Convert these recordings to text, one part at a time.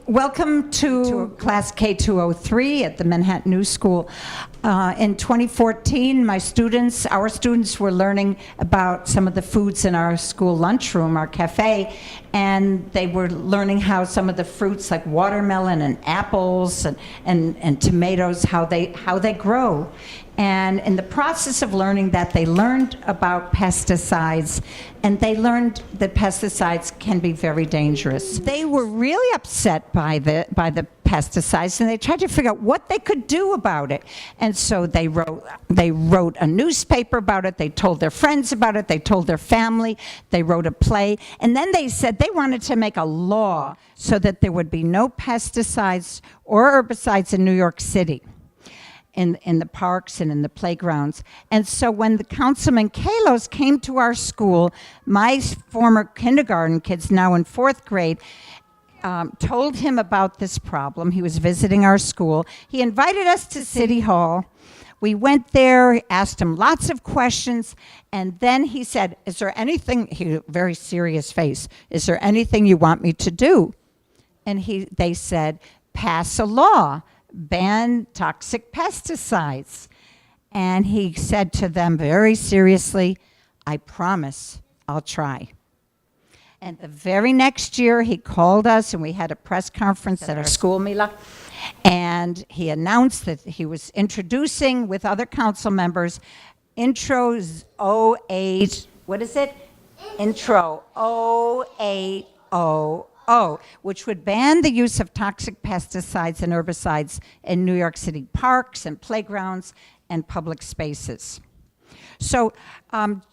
Welcome to Class K203 at the Manhattan New School. In 2014, our students were learning about some of the foods in our school lunchroom, our cafe, and they were learning how some of the fruits like watermelon and apples and tomatoes, how they grow. And in the process of learning that, they learned about pesticides, and they learned that pesticides can be very dangerous. They were really upset by the pesticides, and they tried to figure out what they could do about it. And so they wrote a newspaper about it, they told their friends about it, they told their family, they wrote a play, and then they said they wanted to make a law so that there would be no pesticides or herbicides in New York City. In the parks and in the playgrounds. And so when the Councilman Kallos came to our school, my former kindergarten kids, now in 4th grade, told him about this problem. He was visiting our school. He invited us to City Hall. We went there, asked him lots of questions, and then he said, is there anything, he had a very serious face, is there anything you want me to do? And they said, pass a law. Ban toxic pesticides. And he said to them very seriously, I promise I'll try. And the very next year he called us and we had a press conference at our school, Mila, and he announced that he was introducing with other council members Intro 08, what is it? Intro 0800. Which would ban the use of toxic pesticides and herbicides in New York City parks and playgrounds and public spaces. So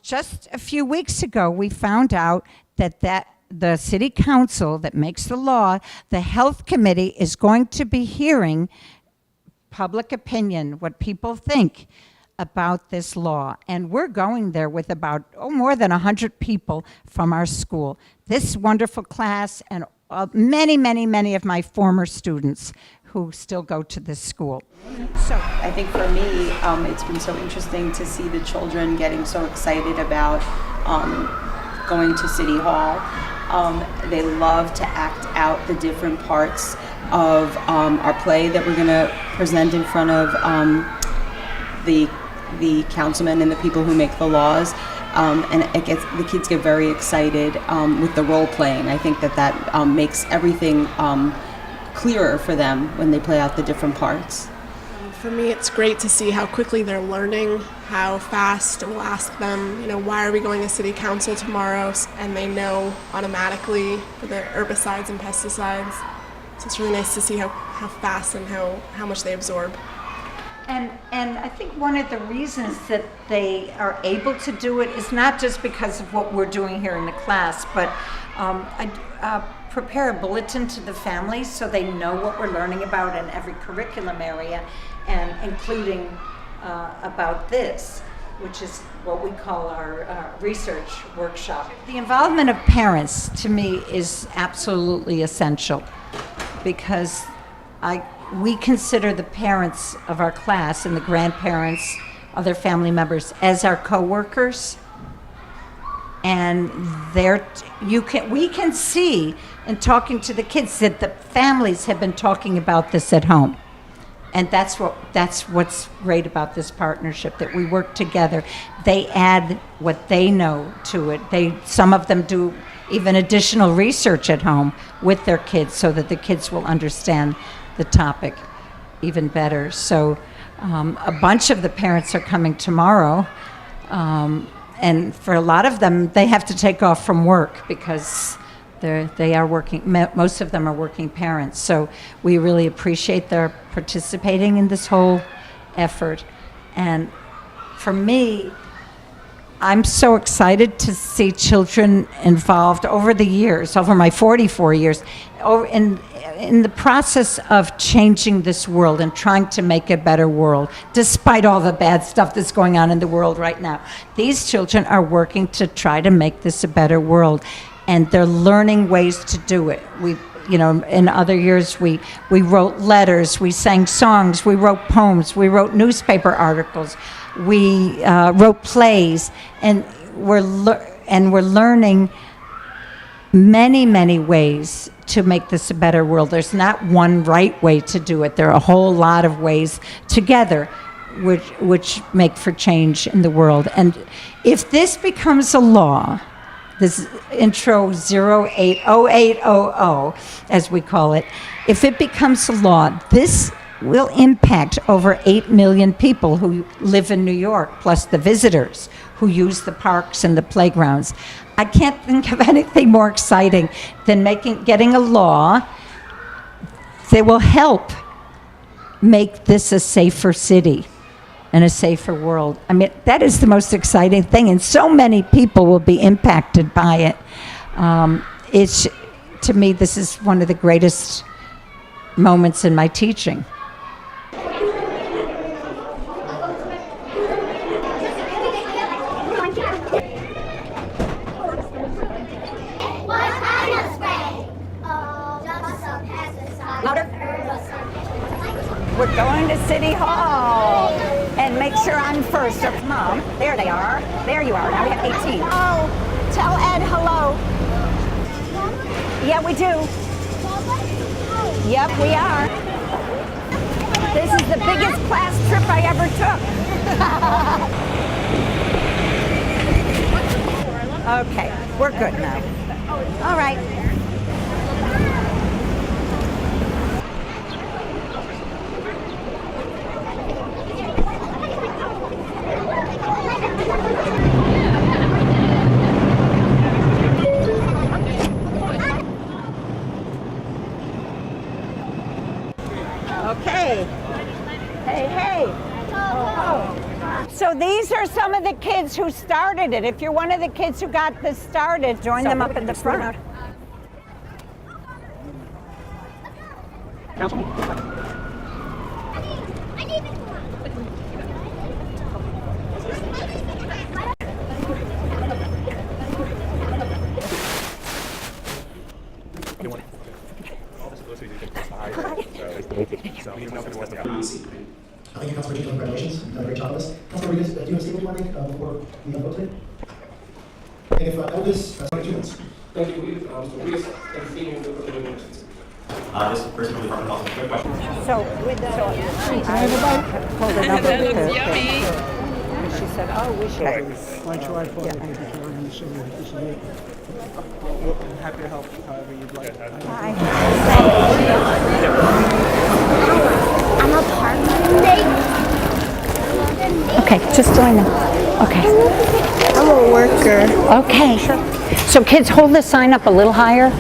just a few weeks ago, we found out that the city council that makes the law, the health committee, is going to be hearing public opinion, what people think about this law. And we're going there with about more than 100 people from our school. This wonderful class and many of my former students who still go to this school. So I think for me, it's been so interesting to see the children getting so excited about going to City Hall. They love to act out the different parts of our play that we're going to present in front of the councilmen and the people who make the laws, and the kids get very excited with the role playing. I think that makes everything clearer for them when they play out the different parts. For me, it's great to see how quickly they're learning, how fast, and we'll ask them, why are we going to city council tomorrow? And they know automatically for the herbicides and pesticides. So it's really nice to see how fast and how much they absorb. And I think one of the reasons that they are able to do it is not just because of what we're doing here in the class, but I prepare a bulletin to the families so they know what we're learning about in every curriculum area, and including about this, which is what we call our research workshop. The involvement of parents, to me, is absolutely essential, because we consider the parents of our class and the grandparents, other family members, as our coworkers. And we can see in talking to the kids that the families have been talking about this at home. And that's what's great about this partnership, that we work together. They add what they know to it. Some of them do even additional research at home with their kids so that the kids will understand the topic even better. So a bunch of the parents are coming tomorrow, and for a lot of them, they have to take off from work because they are working. Most of them are working parents. So we really appreciate their participating in this whole effort. And for me, I'm so excited to see children involved over the years, over my 44 years, in the process of changing this world and trying to make a better world, despite all the bad stuff that's going on in the world right now. These children are working to try to make this a better world, and they're learning ways to do it. In other years, we wrote letters, we sang songs, we wrote poems, we wrote newspaper articles, we wrote plays, and we're learning many, many ways to make this a better world. There's not one right way to do it. There are a whole lot of ways together which make for change in the world. And if this becomes a law, this intro 080800, as we call it, if it becomes a law, this will impact over 8 million people who live in New York, plus the visitors who use the parks and the playgrounds. I can't think of anything more exciting than getting a law that will help make this a safer city and a safer world. I mean, that is the most exciting thing, and so many people will be impacted by it. To me, this is one of the greatest moments in my teaching. We're going to City Hall. And make sure I'm first. So, Mom, there they are. There you are. Now we have 18. Oh, tell Ed hello. Yeah, we do. Yep, we are. This is the biggest class trip I ever took. Okay, we're good now. All right. Okay. Hey, hey. So these are some of the kids who started it. If you're one of the kids who got this started, join them up in the front. Thank you, Councilor Chico. Congratulations. You've done a great job on this. Councilor Rodriguez, do you have a statement you want to make before we vote today? And if Elders, 2 minutes. Thank you, Mr. Rodriguez. Thank you, This is first from the Department of Health. Quick question. So with that, I pulled it up. That looks yummy. And she said, "Oh, we should." My tried for it. I'm happy to help however you'd like. I'm a partner. Okay, just join them. Okay. I'm a worker. Okay. Sure. So kids, hold the sign up a little higher.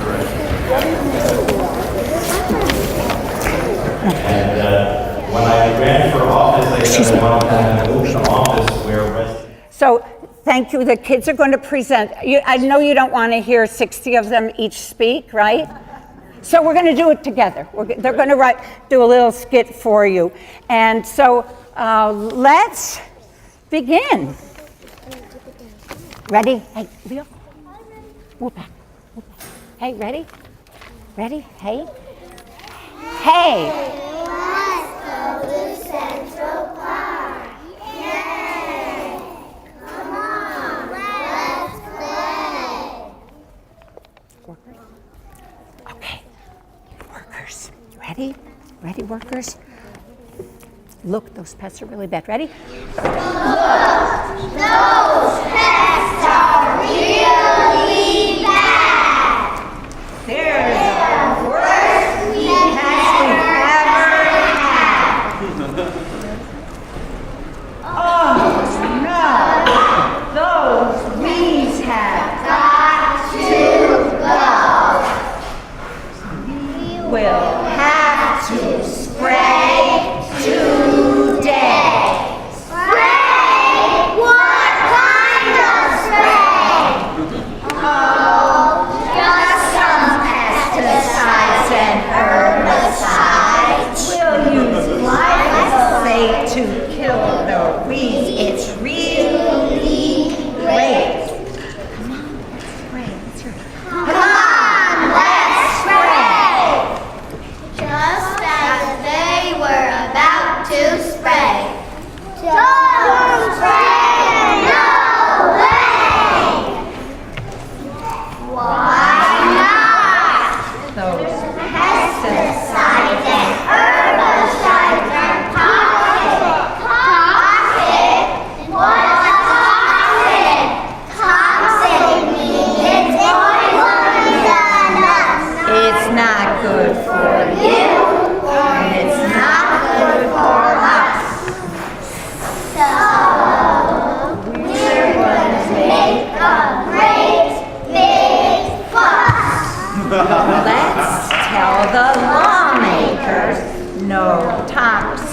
And when I ran for office, I said I wanted to move to office where residents. So thank you. The kids are going to present. I know you don't want to hear 60 of them each speak, right? So we're going to do it together. They're going to do a little skit for you. And so let's begin. Ready? Hey, Leo. Move back. Hey, ready? Ready? Hey. Hey. Let's go to Central Park. Yay! Come on, let's play. Workers? Okay. Workers. Ready? Ready, workers? Look, those pests are really bad. Ready? Look, those pests are really bad. They're the worst we've ever had. Oh no, those weeds have got to go. We'll have to spray today. Spray? What kind of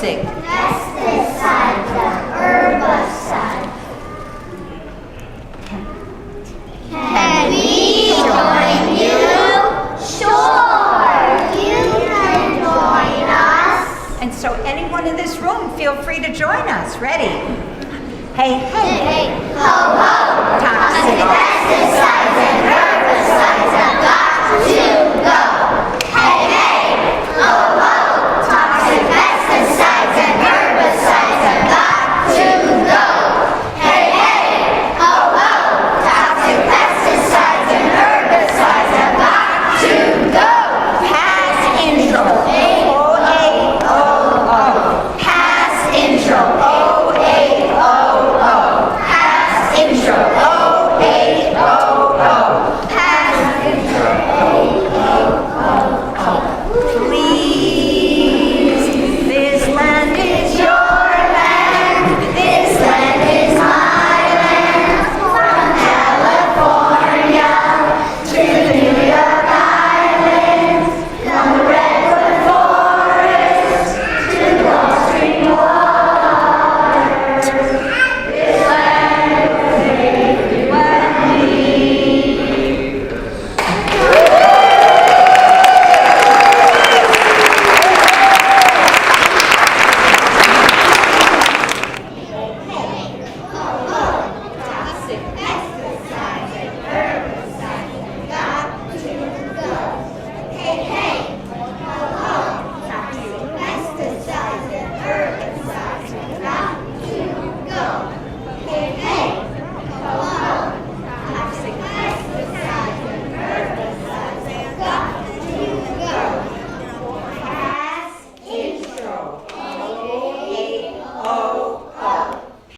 toxic pesticides, herbicides. Can we join you? Sure, you can join us. And so anyone in this room, feel free to join us. Ready? Hey, Hey, ho, ho, toxic pesticides and herbicides have got to